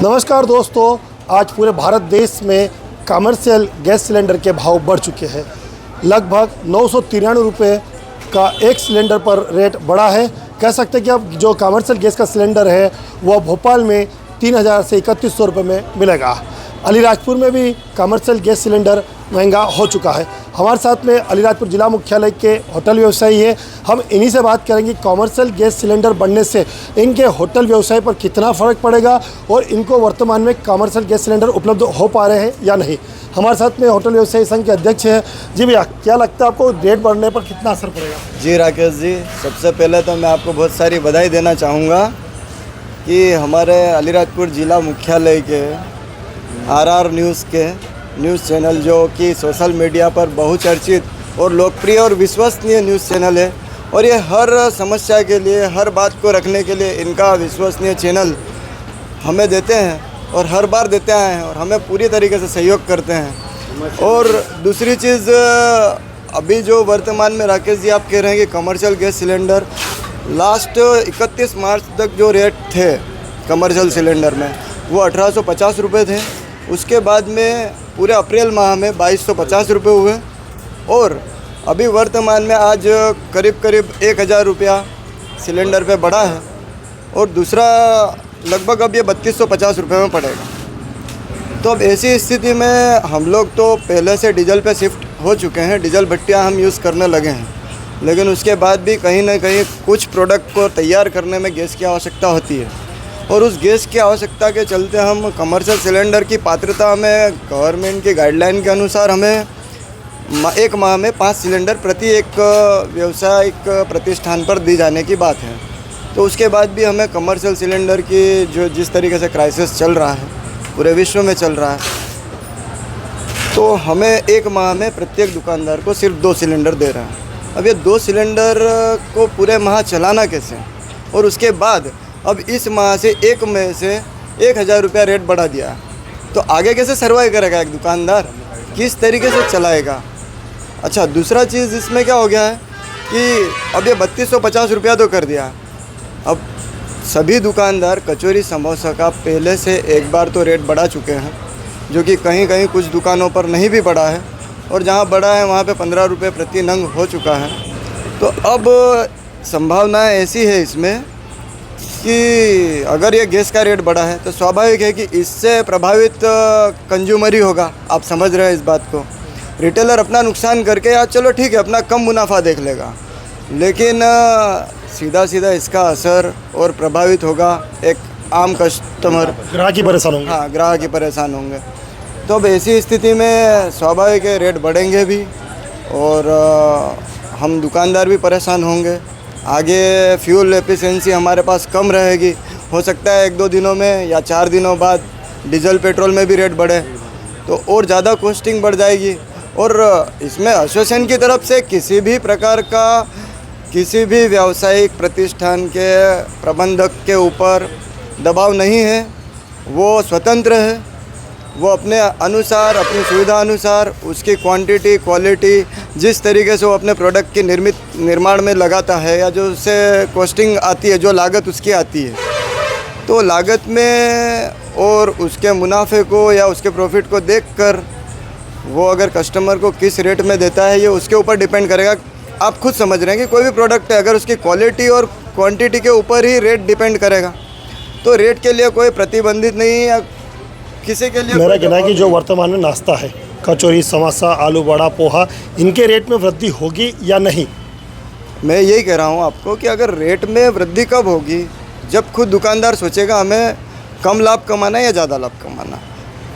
नमस्कार दोस्तों, आज पूरे भारत देश में कमर्शियल गैस सिलेंडर के भाव बढ़ चुके हैं। लगभग 993 रुपये का एक सिलेंडर पर रेट बढ़ा है। कह सकते हैं कि अब जो कमर्शियल गैस का सिलेंडर है वह भोपाल में 3000 से 3100 रुपये में मिलेगा। अलीराजपुर में भी कमर्शियल गैस सिलेंडर महंगा हो चुका है। हमारे साथ में अलीराजपुर जिला मुख्यालय के होटल व्यवसायी है। हम इन्हीं से बात करेंगे कमर्शियल गैस सिलेंडर बढ़ने से इनके होटल व्यवसाय पर कितना फ़र्क पड़ेगा और इनको वर्तमान में कमर्शियल गैस सिलेंडर उपलब्ध हो पा रहे हैं या नहीं। हमारे साथ में होटल व्यवसायी संघ के अध्यक्ष हैं। जी भैया, क्या लगता है आपको रेट बढ़ने पर कितना असर पड़ेगा? जी राकेश जी, सबसे पहले तो मैं आपको बहुत सारी बधाई देना चाहूँगा कि हमारे अलीराजपुर जिला मुख्यालय के आरआर न्यूज़ के न्यूज़ चैनल, जो कि सोशल मीडिया पर बहुचर्चित और लोकप्रिय और विश्वसनीय न्यूज़ चैनल है, और ये हर समस्या के लिए, हर बात को रखने के लिए इनका विश्वसनीय चैनल हमें देते हैं और हर बार देते आए हैं और हमें पूरी तरीके से सहयोग करते हैं। और दूसरी चीज़, अभी जो वर्तमान में राकेश जी आप कह रहे हैं कि कमर्शियल गैस सिलेंडर लास्ट 31 मार्च तक जो रेट थे कमर्शियल सिलेंडर में वो 1850 रुपये थे। उसके बाद में पूरे अप्रैल माह में 2250 रुपये हुए और अभी वर्तमान में आज करीब 1000 रुपया सिलेंडर पे बढ़ा है और दूसरा लगभग अब ये 3250 रुपये में पड़ेगा। तो अब ऐसी स्थिति में हम लोग तो पहले से डीजल पे शिफ्ट हो चुके हैं, डीजल भट्टियाँ हम यूज़ करने लगे हैं, लेकिन उसके बाद भी कहीं ना कहीं कुछ प्रोडक्ट को तैयार करने में गैस की आवश्यकता होती है और उस गैस की आवश्यकता के चलते हम कमर्शियल सिलेंडर की पात्रता में गवर्नमेंट की गाइडलाइन के अनुसार हमें एक माह में 5 सिलेंडर प्रति एक व्यावसायिक प्रतिष्ठान पर दी जाने की बात है। तो उसके बाद भी हमें कमर्शियल सिलेंडर की जो जिस तरीके से क्राइसिस चल रहा है, पूरे विश्व में चल रहा है, तो हमें एक माह में प्रत्येक दुकानदार को सिर्फ 2 सिलेंडर दे रहा है। अब ये 2 सिलेंडर को पूरे माह चलाना कैसे, और उसके बाद अब इस माह से 1 मई से 1000 रुपया रेट बढ़ा दिया, तो आगे कैसे सर्वाइव करेगा एक दुकानदार, किस तरीके से चलाएगा। अच्छा, दूसरा चीज़ इसमें क्या हो गया है कि अब ये 3250 रुपया तो कर दिया, अब सभी दुकानदार कचौरी समोसा का पहले से एक बार तो रेट बढ़ा चुके हैं, जो कि कहीं कहीं कुछ दुकानों पर नहीं भी बढ़ा है, और जहाँ बढ़ा है वहाँ पे 15 रुपये प्रति नंग हो चुका है। तो अब संभावना ऐसी है इसमें कि अगर ये गैस का रेट बढ़ा है तो स्वाभाविक है कि इससे प्रभावित कंज्यूमर ही होगा। आप समझ रहे हैं इस बात को। रिटेलर अपना नुकसान करके या चलो ठीक है अपना कम मुनाफा देख लेगा, लेकिन सीधा सीधा इसका असर और प्रभावित होगा एक आम कस्टमर, ग्राहक ही परेशान होंगे। हाँ, ग्राहक ही परेशान होंगे। तो अब ऐसी स्थिति में स्वाभाविक है रेट बढ़ेंगे भी और हम दुकानदार भी परेशान होंगे। आगे फ्यूल एफिशिएंसी हमारे पास कम रहेगी, हो सकता है 1-2 दिनों में या 4 दिनों बाद डीजल पेट्रोल में भी रेट बढ़े तो और ज़्यादा कॉस्टिंग बढ़ जाएगी। और इसमें एसोसिएशन की तरफ से किसी भी प्रकार का किसी भी व्यावसायिक प्रतिष्ठान के प्रबंधक के ऊपर दबाव नहीं है, वो स्वतंत्र है, वो अपने अनुसार अपनी सुविधा अनुसार उसकी क्वांटिटी क्वालिटी जिस तरीके से वो अपने प्रोडक्ट की निर्माण में लगाता है या जो उससे कॉस्टिंग आती है, जो लागत उसकी आती है, तो लागत में और उसके मुनाफे को या उसके प्रॉफिट को देखकर वो अगर कस्टमर को किस रेट में देता है ये उसके ऊपर डिपेंड करेगा। आप खुद समझ रहे हैं कि कोई भी प्रोडक्ट है अगर उसकी क्वालिटी और क्वांटिटी के ऊपर ही रेट डिपेंड करेगा, तो रेट के लिए कोई प्रतिबंधित नहीं है या किसी के लिए। मेरा कहना है कि जो वर्तमान में नाश्ता है, कचौरी समोसा आलू बड़ा पोहा, इनके रेट में वृद्धि होगी या नहीं? मैं यही कह रहा हूँ आपको कि अगर रेट में वृद्धि कब होगी, जब खुद दुकानदार सोचेगा हमें कम लाभ कमाना है या ज़्यादा लाभ कमाना।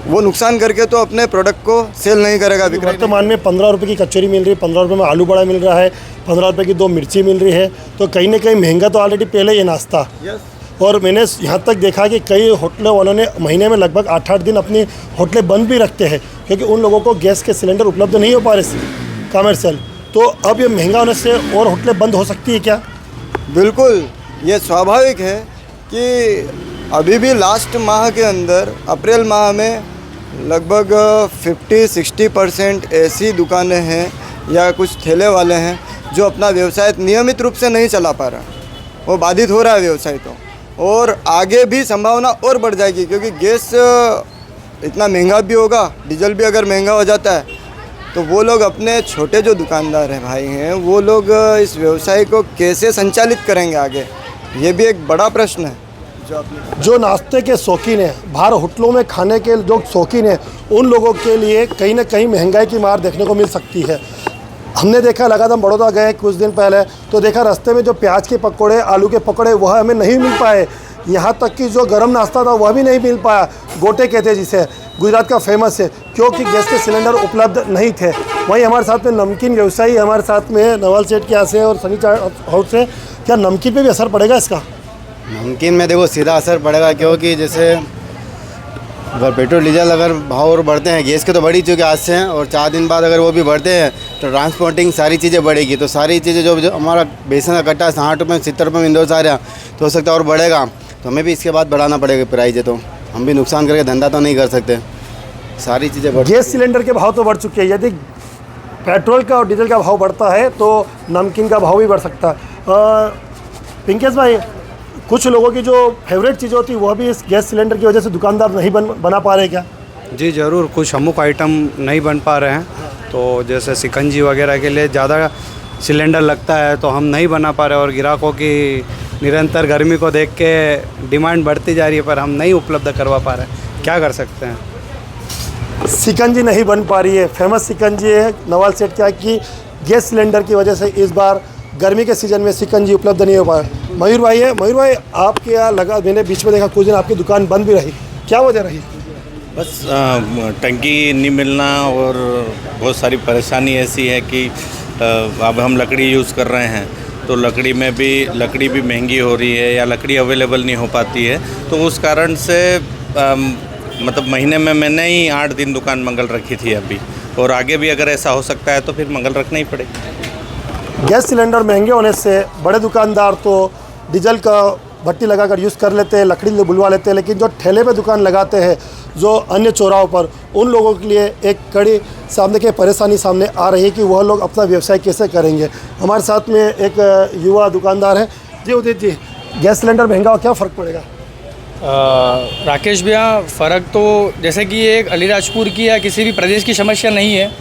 वो नुकसान करके तो अपने प्रोडक्ट को सेल नहीं करेगा। वर्तमान में 15 रुपये की कचौरी मिल रही है, 15 रुपये में आलू बड़ा मिल रहा है, 15 रुपये की 2 मिर्ची मिल रही है, तो कहीं ना कहीं महंगा तो ऑलरेडी पहले ये नाश्ता। और मैंने यहाँ तक देखा कि कई होटलों वालों ने महीने में लगभग 8-8 दिन अपनी होटलें बंद भी रखते हैं क्योंकि उन लोगों को गैस के सिलेंडर उपलब्ध नहीं हो पा रहे कमर्शियल। तो अब ये महंगा होने से और होटलें बंद हो सकती है क्या? बिल्कुल, ये स्वाभाविक है कि अभी भी लास्ट माह के अंदर अप्रैल माह में लगभग 50-60% ऐसी दुकानें हैं या कुछ ठेले वाले हैं जो अपना व्यवसाय नियमित रूप से नहीं चला पा रहा, वो बाधित हो रहा है व्यवसाय। तो और आगे भी संभावना और बढ़ जाएगी, क्योंकि गैस इतना महंगा भी होगा, डीजल भी अगर महंगा हो जाता है तो वो लोग अपने छोटे जो दुकानदार हैं भाई हैं, वो लोग इस व्यवसाय को कैसे संचालित करेंगे आगे, ये भी एक बड़ा प्रश्न है। जो नाश्ते के शौकीन हैं, बाहर होटलों में खाने के जो शौकीन हैं, उन लोगों के लिए कहीं ना कहीं महंगाई की मार देखने को मिल सकती है। हमने देखा लगातार बड़ौदा गए कुछ दिन पहले तो देखा रास्ते में जो प्याज के पकौड़े, आलू के पकौड़े वह हमें नहीं मिल पाए। यहाँ तक कि जो गर्म नाश्ता था वह भी नहीं मिल पाया। गोटे कहते हैं जिसे, गुजरात का फेमस है, क्योंकि गैस के सिलेंडर उपलब्ध नहीं थे। वहीं हमारे साथ में नमकीन व्यवसायी हमारे साथ में नवल सेठ के यहाँ से और सनी चाय हाउस से। क्या नमकीन पे भी असर पड़ेगा इसका? नमकीन में देखो सीधा असर पड़ेगा, क्योंकि जैसे अगर पेट्रोल डीजल अगर भाव और बढ़ते हैं, गैस के तो बढ़ी चुके आज से हैं, और 4 दिन बाद अगर वो भी बढ़ते हैं तो ट्रांसपोर्टिंग सारी चीज़ें बढ़ेगी। तो सारी चीज़ें जो हमारा बेसन का कट्टा 60 रुपये 70 रुपये में इंदौर से आ रहा तो हो सकता है और बढ़ेगा, तो हमें भी इसके बाद बढ़ाना पड़ेगा प्राइस है। तो हम भी नुकसान करके धंधा तो नहीं कर सकते, सारी चीज़ें बढ़। गैस सिलेंडर के भाव तो बढ़ चुके हैं, यदि पेट्रोल का और डीजल का भाव बढ़ता है तो नमकीन का भाव भी बढ़ सकता है। पिंकेश भाई, कुछ लोगों की जो फेवरेट चीज़ होती है वह भी इस गैस सिलेंडर की वजह से दुकानदार नहीं बना पा रहे क्या? जी ज़रूर, कुछ अमुक आइटम नहीं बन पा रहे हैं, तो जैसे शिकंजी वगैरह के लिए ज़्यादा सिलेंडर लगता है तो हम नहीं बना पा रहे, और ग्राहकों की निरंतर गर्मी को देख के डिमांड बढ़ती जा रही है, पर हम नहीं उपलब्ध करवा पा रहे हैं। क्या कर सकते हैं? शिकंजी नहीं बन पा रही है, फेमस शिकंजी है नवाल सेठ क्या कि गैस सिलेंडर की वजह से इस बार गर्मी के सीज़न में शिकंजी उपलब्ध नहीं हो पाया। मयूर भाई है, मयूर भाई आपके यहाँ लगा, मैंने बीच में देखा कुछ दिन आपकी दुकान बंद भी रही, क्या वजह रही? बस टंकी नहीं मिलना, और बहुत सारी परेशानी ऐसी है कि अब हम लकड़ी यूज़ कर रहे हैं तो लकड़ी भी महंगी हो रही है, या लकड़ी अवेलेबल नहीं हो पाती है। तो उस कारण से मतलब महीने में मैंने ही 8 दिन दुकान मंगल रखी थी अभी, और आगे भी अगर ऐसा हो सकता है तो फिर मंगल रखना ही पड़ेगा। गैस सिलेंडर महंगे होने से बड़े दुकानदार तो डीजल का भट्टी लगाकर यूज़ कर लेते हैं, लकड़ी बुलवा लेते हैं, लेकिन जो ठेले पे दुकान लगाते हैं जो अन्य चौराहों पर, उन लोगों के लिए एक कड़ी सामने की परेशानी सामने आ रही है कि वह लोग अपना व्यवसाय कैसे करेंगे। हमारे साथ में एक युवा दुकानदार है। जी उदित जी, गैस सिलेंडर महंगा हो क्या फ़र्क पड़ेगा? राकेश भैया, फ़र्क तो जैसे कि ये एक अलीराजपुर की या किसी भी प्रदेश की समस्या नहीं है,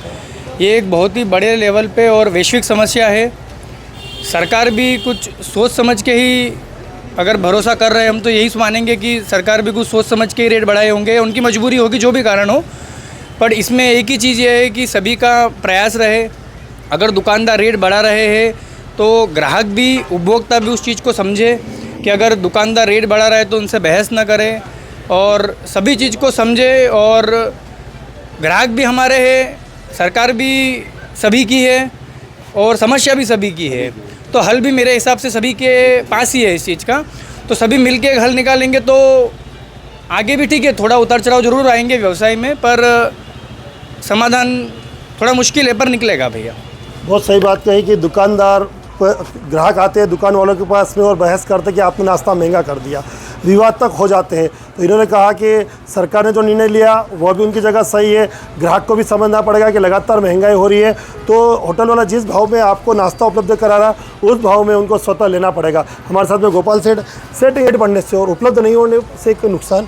ये एक बहुत ही बड़े लेवल पे और वैश्विक समस्या है। सरकार भी कुछ सोच समझ के ही अगर भरोसा कर रहे हैं, हम तो यही मानेंगे कि सरकार भी कुछ सोच समझ के ही रेट बढ़ाए होंगे, उनकी मजबूरी होगी जो भी कारण हो। पर इसमें एक ही चीज़ ये है कि सभी का प्रयास रहे, अगर दुकानदार रेट बढ़ा रहे हैं तो ग्राहक भी, उपभोक्ता भी उस चीज़ को समझे कि अगर दुकानदार रेट बढ़ा रहा है तो उनसे बहस ना करें, और सभी चीज़ को समझे। और ग्राहक भी हमारे हैं, सरकार भी सभी की है, और समस्या भी सभी की है, तो हल भी मेरे हिसाब से सभी के पास ही है इस चीज़ का। तो सभी मिलके हल निकालेंगे तो आगे भी ठीक है, थोड़ा उतार चढ़ाव जरूर आएंगे व्यवसाय में, पर समाधान थोड़ा मुश्किल है पर निकलेगा भैया। बहुत सही बात कही कि दुकानदार ग्राहक आते हैं दुकान वालों के पास में और बहस करते कि आपने नाश्ता महंगा कर दिया, विवाद तक हो जाते हैं। तो इन्होंने कहा कि सरकार ने जो निर्णय लिया वह भी उनकी जगह सही है, ग्राहक को भी समझना पड़ेगा कि लगातार महंगाई हो रही है, तो होटल वाला जिस भाव में आपको नाश्ता उपलब्ध करा रहा उस भाव में उनको स्वतः लेना पड़ेगा। हमारे साथ में गोपाल सेठ रेट बढ़ने से और उपलब्ध नहीं होने से कोई नुकसान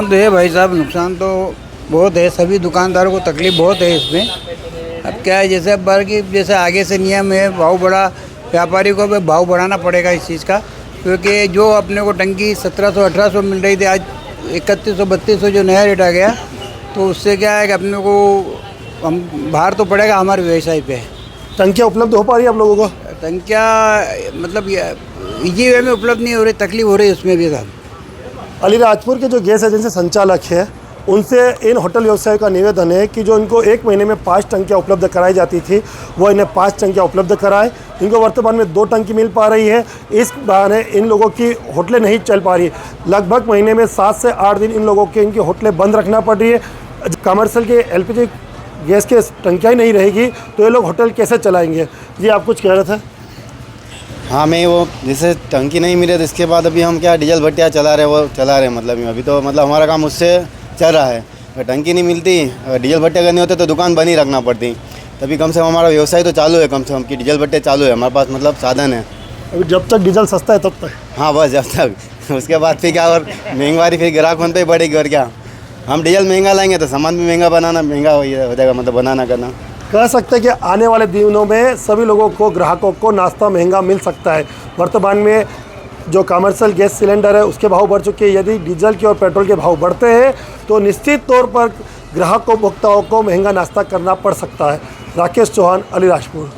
तो है भाई साहब, नुकसान तो बहुत है, सभी दुकानदारों को तकलीफ बहुत है इसमें। अब क्या है, जैसे अब बार की जैसे आगे से नियम है, भाव बढ़ा, व्यापारी को भी भाव बढ़ाना पड़ेगा इस चीज़ का, क्योंकि जो अपने को टंकी 1700-1800 मिल रही थी, आज 3100-3200 जो नया रेट आ गया, तो उससे क्या है कि अपने को हम बाहर तो पड़ेगा हमारे व्यवसाय पे। टंकियाँ उपलब्ध हो पा रही है आप लोगों को? टंकियाँ मतलब ईजी वे में उपलब्ध नहीं हो रही, तकलीफ हो रही है उसमें भी साहब। अलीराजपुर के जो गैस एजेंसी संचालक है उनसे इन होटल व्यवसाय का निवेदन है कि जो इनको 1 महीने में 5 टंकियाँ उपलब्ध कराई जाती थी वो इन्हें 5 टंकियाँ उपलब्ध कराएं। इनको वर्तमान में 2 टंकी मिल पा रही है, इस बहाने इन लोगों की होटलें नहीं चल पा रही। लगभग महीने में 7 से 8 दिन इन लोगों के इनकी होटलें बंद रखना पड़ रही है। कमर्शियल के LPG गैस के टंकियाँ ही नहीं रहेगी तो ये लोग होटल कैसे चलाएँगे? जी आप कुछ कह रहे थे? हाँ, मैं वो जैसे टंकी नहीं मिले तो इसके बाद अभी हम क्या डीजल भट्टियाँ चला रहे मतलब अभी तो मतलब हमारा काम उससे चल रहा है। अगर टंकी नहीं मिलती, अगर डीजल भट्टे करने होते तो दुकान बंद ही रखना पड़ती, तभी कम से कम हमारा व्यवसाय तो चालू है, कम से कम कि डीजल भट्टे चालू है, हमारे पास मतलब साधन है। अभी जब तक डीजल सस्ता है तब तक? हाँ बस जब तक उसके बाद फिर क्या, और महंगाई फिर ग्राहक उन पे बढ़ेगी और क्या। हम डीजल महंगा लाएंगे तो सामान भी महंगा हो जाएगा, मतलब बनाना करना। कह सकते हैं कि आने वाले दिनों में सभी लोगों को, ग्राहकों को नाश्ता महंगा मिल सकता है। वर्तमान में जो कमर्शियल गैस सिलेंडर है उसके भाव बढ़ चुके हैं। यदि डीजल के और पेट्रोल के भाव बढ़ते हैं तो निश्चित तौर पर ग्राहकों, उपभोक्ताओं को महंगा नाश्ता करना पड़ सकता है। राकेश चौहान, अलीराजपुर।